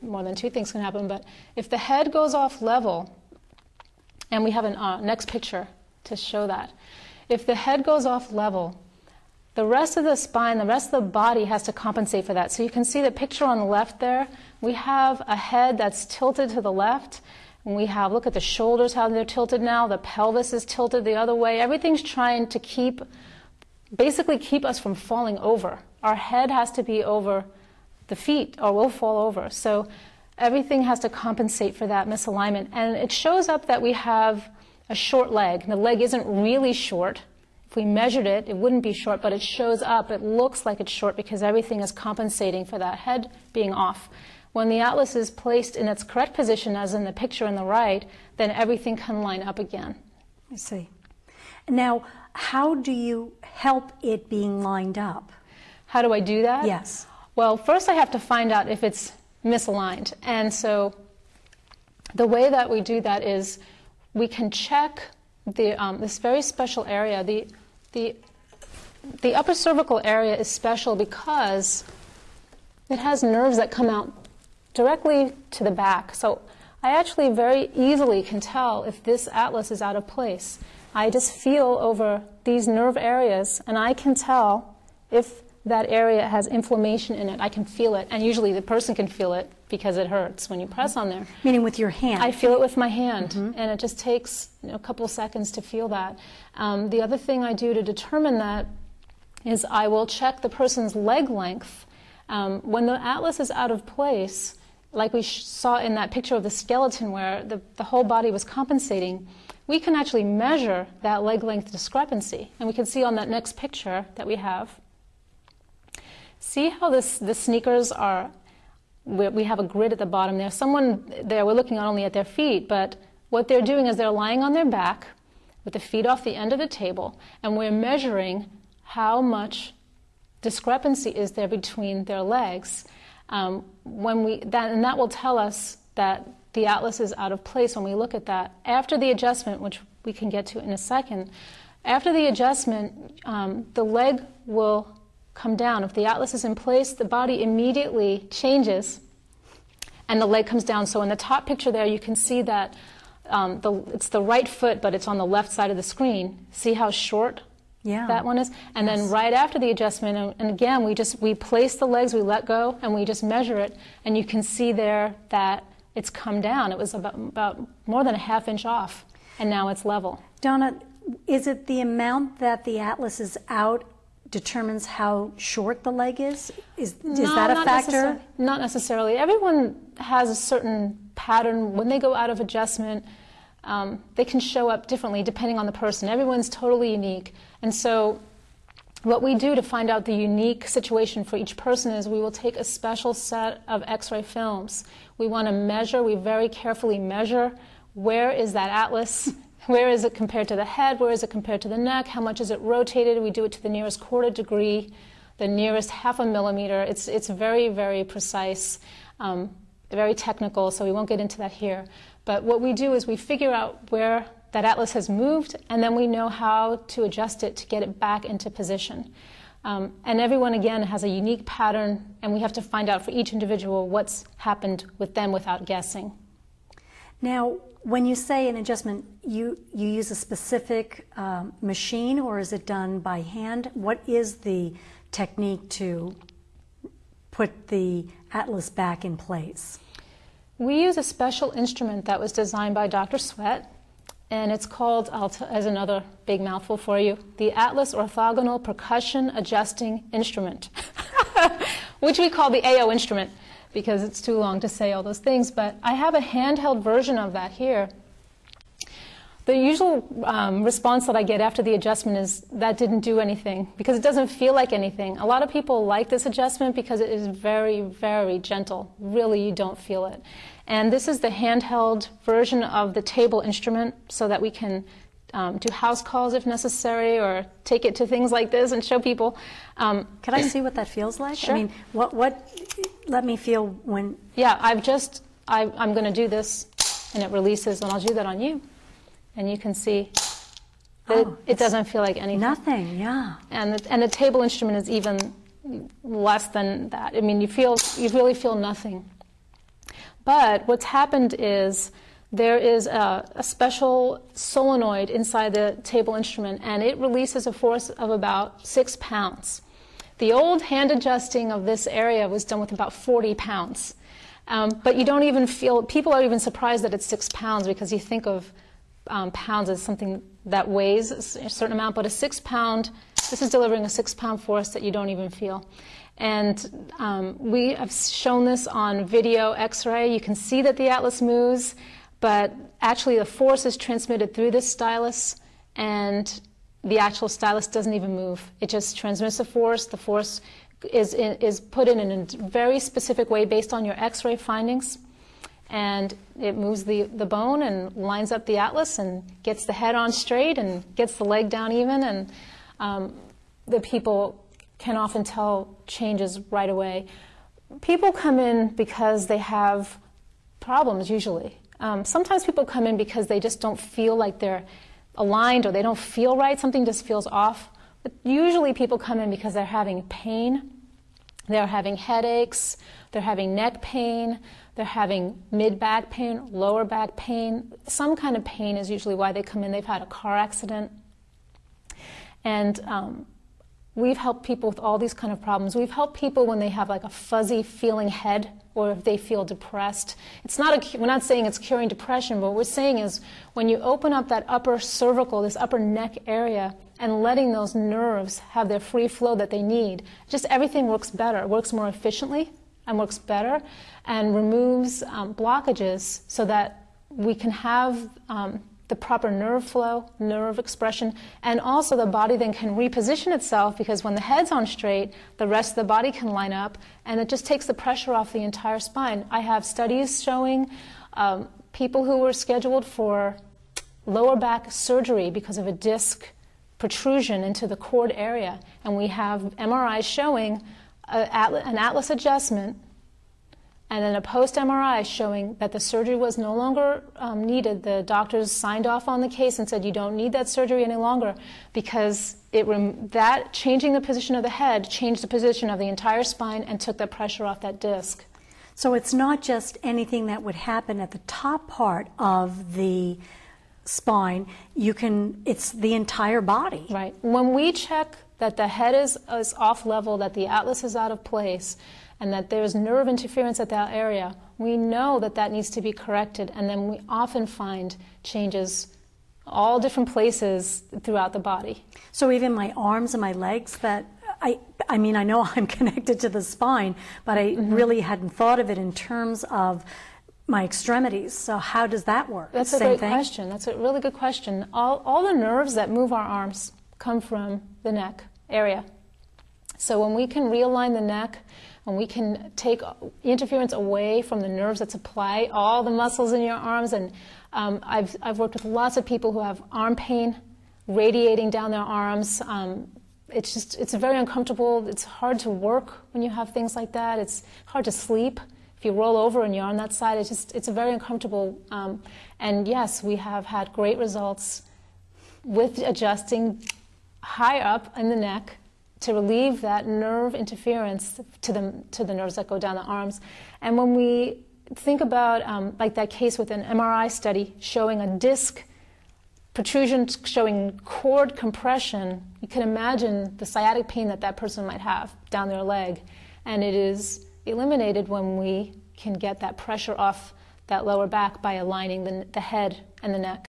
more than two things can happen, but if the head goes off level, and we have a next picture to show that, if the head goes off level, the rest of the spine, the rest of the body has to compensate for that. So you can see the picture on the left there. We have a head that's tilted to the left, and we have, look at the shoulders, how they're tilted now. The pelvis is tilted the other way. Everything's trying to basically keep us from falling over. Our head has to be over the feet or we'll fall over. So everything has to compensate for that misalignment. And it shows up that we have a short leg. The leg isn't really short. If we measured it, it wouldn't be short, but it shows up. It looks like it's short because everything is compensating for that head being off. When the atlas is placed in its correct position, as in the picture on the right, then everything can line up again. I see. Now, how do you help it being lined up? How do I do that? Yes. Well, first I have to find out if it's misaligned. And so the way that we do that is we can check this very special area. The upper cervical area is special because it has nerves that come out directly to the back. So I actually very easily can tell if this atlas is out of place. I just feel over these nerve areas, and I can tell if that area has inflammation in it. I can feel it, and usually the person can feel it because it hurts when you press on there. Meaning with your hand? I feel it with my hand, and it just takes a couple seconds to feel that. The other thing I do to determine that is I will check the person's leg length. When the atlas is out of place, like we saw in that picture of the skeleton where the whole body was compensating, we can actually measure that leg length discrepancy. And we can see on that next picture that we have. See how the sneakers are, we have a grid at the bottom there. Someone there, we're looking not only at their feet, but what they're doing is they're lying on their back with the feet off the end of the table, and we're measuring how much discrepancy is there between their legs. And that will tell us that the atlas is out of place when we look at that. After the adjustment, which we can get to in a second, after the adjustment, the leg will come down. If the atlas is in place, the body immediately changes and the leg comes down. So in the top picture there, you can see that it's the right foot, but it's on the left side of the screen. See how short that one is? And then right after the adjustment, and again, we place the legs, we let go, and we just measure it, and you can see there that it's come down. It was about more than a ½ inch off, and now it's level. Donna, is it the amount that the atlas is out determines how short the leg is? Is that a factor? Not necessarily. Everyone has a certain pattern. When they go out of adjustment, they can show up differently depending on the person. Everyone's totally unique. And so what we do to find out the unique situation for each person is we will take a special set of X-ray films. We want to measure, we very carefully measure where is that atlas, where is it compared to the head, where is it compared to the neck, how much is it rotated. We do it to the nearest quarter degree, the nearest ½ a millimeter. It's very, very precise, very technical, so we won't get into that here. But what we do is we figure out where that atlas has moved, and then we know how to adjust it to get it back into position. And everyone, again, has a unique pattern, and we have to find out for each individual what's happened with them without guessing. Now, when you say an adjustment, you use a specific machine, or is it done by hand? What is the technique to put the atlas back in place? We use a special instrument that was designed by Dr. Sweat, and it's called, as another big mouthful for you, the Atlas Orthogonal Percussion Adjusting Instrument, which we call the AO instrument because it's too long to say all those things, but I have a handheld version of that here. The usual response that I get after the adjustment is that didn't do anything because it doesn't feel like anything. A lot of people like this adjustment because it is very, very gentle. Really, you don't feel it. And this is the handheld version of the table instrument so that we can do house calls if necessary or take it to things like this and show people. Can I see what that feels like? Sure. I mean, let me feel when... Yeah, I'm going to do this and it releases, and I'll do that on you. And you can see that it doesn't feel like anything. Nothing, yeah. And the table instrument is even less than that. I mean, you really feel nothing. But what's happened is there is a special solenoid inside the table instrument, and it releases a force of about 6 pounds. The old hand adjusting of this area was done with about 40 pounds. But you don't even feel, people are even surprised that it's 6 pounds, because you think of pounds as something that weighs a certain amount, but a 6 pound, this is delivering a 6 pound force that you don't even feel. And we have shown this on video X-ray. You can see that the atlas moves, but actually the force is transmitted through this stylus, and the actual stylus doesn't even move. It just transmits the force. The force is put in a very specific way based on your X-ray findings, and it moves the bone and lines up the atlas and gets the head on straight and gets the leg down even, and the people can often tell changes right away. People come in because they have problems usually. Sometimes people come in because they just don't feel like they're aligned, or they don't feel right, something just feels off. But usually people come in because they're having pain, they're having headaches, they're having neck pain, they're having mid-back pain, lower back pain. Some kind of pain is usually why they come in. They've had a car accident. And we've helped people with all these kind of problems. We've helped people when they have like a fuzzy feeling head, or if they feel depressed. It's not we're not saying it's curing depression, but what we're saying is when you open up that upper cervical, this upper neck area, and letting those nerves have their free flow that they need, just everything works better. It works more efficiently and works better, and removes blockages so that we can have the proper nerve flow, nerve expression, and also the body then can reposition itself, because when the head's on straight, the rest of the body can line up, and it just takes the pressure off the entire spine. I have studies showing people who were scheduled for lower back surgery because of a disc protrusion into the cord area, and we have MRIs showing an atlas adjustment and then a post-MRI showing that the surgery was no longer needed. The doctors signed off on the case and said you don't need that surgery any longer, because that changing the position of the head changed the position of the entire spine and took the pressure off that disc. So it's not just anything that would happen at the top part of the spine. It's the entire body. Right. When we check that the head is off level, that the atlas is out of place, and that there's nerve interference at that area, we know that that needs to be corrected, and then we often find changes all different places throughout the body. So even my arms and my legs, that I mean, I know I'm connected to the spine, but I really hadn't thought of it in terms of my extremities. So how does that work? That's a great question. That's a really good question. All the nerves that move our arms come from the neck area. So when we can realign the neck, and we can take interference away from the nerves that supply all the muscles in your arms, and I've worked with lots of people who have arm pain radiating down their arms. It's very uncomfortable. It's hard to work when you have things like that. It's hard to sleep if you roll over and you're on that side. It's very uncomfortable. And yes, we have had great results with adjusting high up in the neck to relieve that nerve interference to the nerves that go down the arms. And when we think about like that case with an MRI study showing a disc protrusion, showing cord compression, you can imagine the sciatic pain that person might have down their leg. And it is eliminated when we can get that pressure off that lower back by aligning the head and the neck.